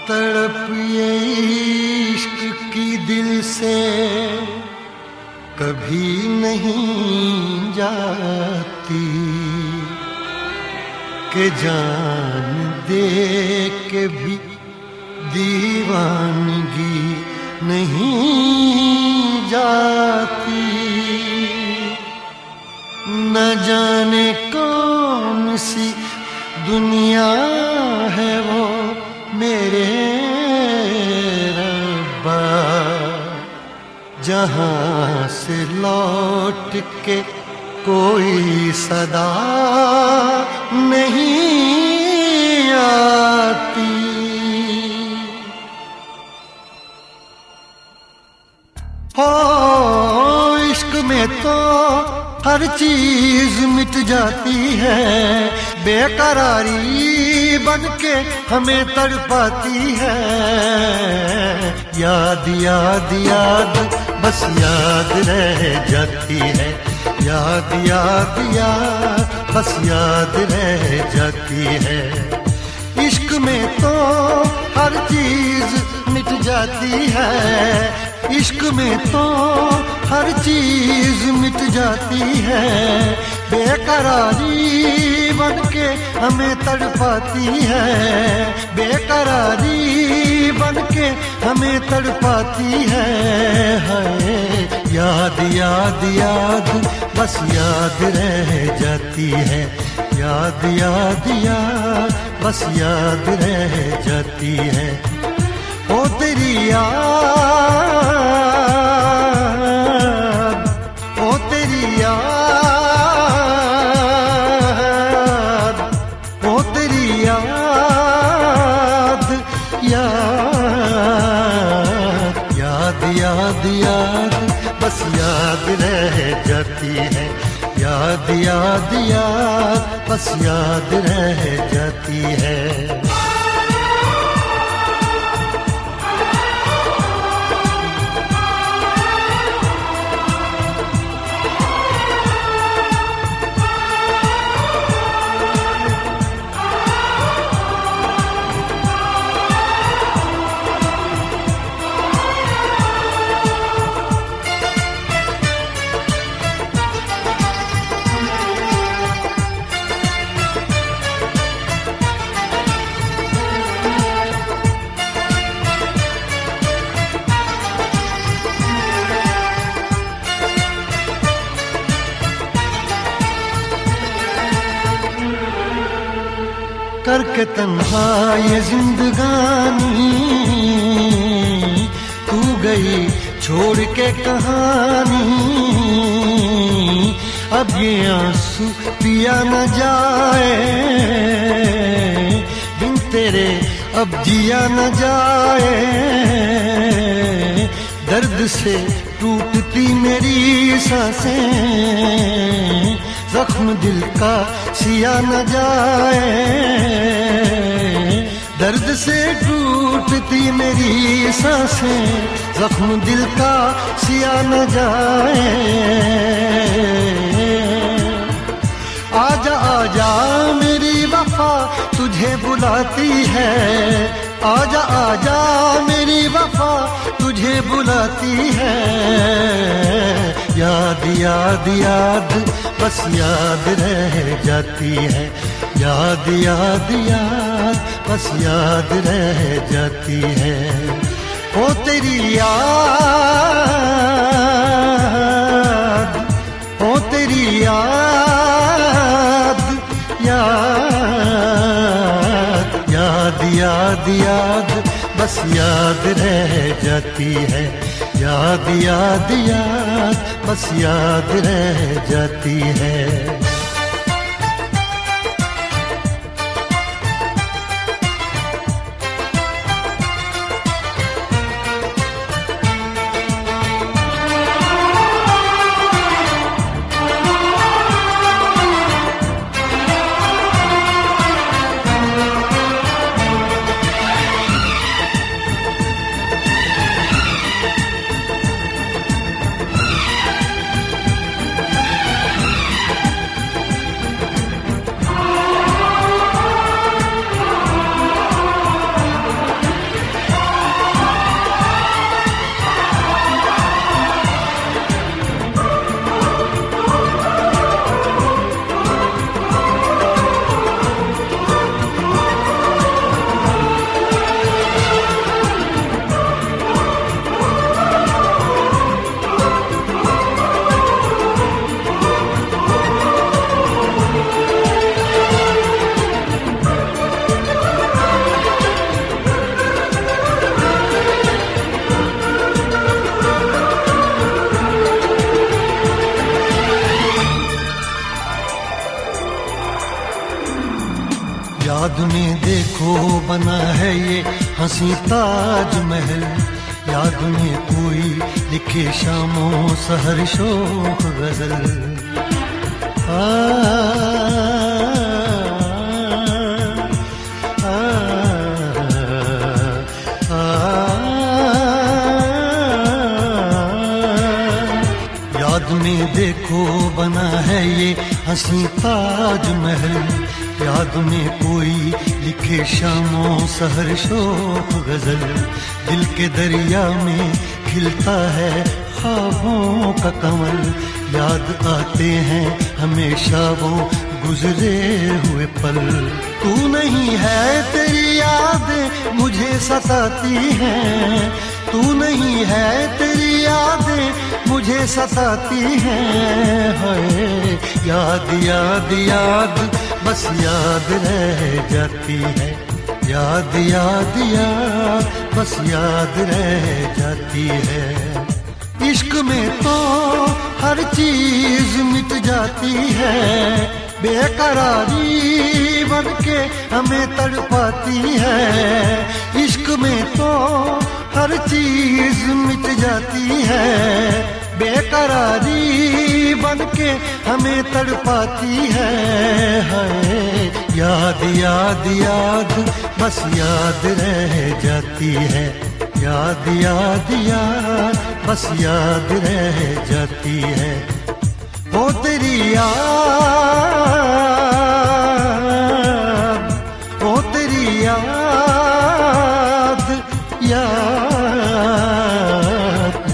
तड़प ये इश्क की दिल से कभी नहीं जाती कि जान दे के भी दीवानगी नहीं जाती। न जाने कौन सी दुनिया है वो मेरे रब्बा, जहाँ से लौट के कोई सदा नहीं आती। हो इश्क में तो हर चीज मिट जाती है, बेकरारी बनके हमें तड़पाती है। याद याद याद बस याद रह जाती है, याद याद याद बस याद रह जाती है। इश्क में तो हर चीज मिट जाती है, इश्क में तो हर चीज मिट जाती है। बेकरारी बनके हमें तड़पाती है, बेकरारी बनके हमें तड़पाती है। याद याद याद बस याद रह जाती है, याद याद याद बस याद रह जाती है। ओ तेरी याद, ओ तेरी याद, ओ तेरी याद, याद याद याद याद बस याद रह जाती है, याद याद याद बस याद रह जाती है। करके तन्हा ये जिंदगानी तू गई छोड़ के कहानी। अब ये आंसू पिया न जाए, बिन तेरे अब जिया न जाए। दर्द से टूटती मेरी सांसें, जख्म दिल का सिया न जाए। दर्द से टूटती मेरी सांसें, जख्म दिल का सिया न जाए। आजा आजा मेरी वफा तुझे बुलाती है, आजा आजा मेरी वफा तुझे बुलाती है। याद याद याद बस याद रह जाती है, याद याद याद बस याद रह जाती है। ओ तेरी याद, ओ तेरी याद, याद याद याद याद बस याद रह जाती है, याद याद याद बस याद रह जाती है। देखो बना है ये हंसी ताजमहल, याद में कोई लिखे शामों सहर शोक गजल। याद में देखो बना है ये हंसी ताजमहल, याद में कोई लिखे शामों सहर शोक गजल। दिल के दरिया में खिलता है ख्वाबों का कमल, याद आते हैं हमेशा वो गुजरे हुए पल। तू नहीं है तेरी याद मुझे सताती है, तू नहीं है तेरी यादें मुझे सताती हैं। हाय याद याद याद बस याद रह जाती है, याद याद याद बस याद रह जाती है। इश्क में तो हर चीज मिट जाती है, बेकरारी बनके हमें तड़पाती है। इश्क में तो हर चीज मिट जाती है, बेकरारी बनके हमें तड़पाती है। हाय याद याद याद बस याद रह जाती है, याद याद याद बस याद रह जाती है। वो तेरी याद, वो तेरी याद, याद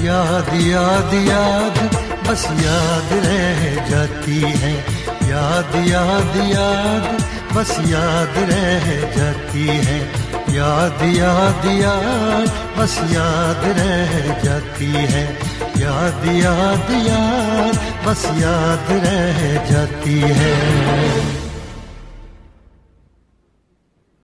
याद याद याद बस याद रह जाती है, याद याद याद बस याद रह जाती है। याद याद याद बस याद रह जाती है, याद याद याद बस याद रह जाती है।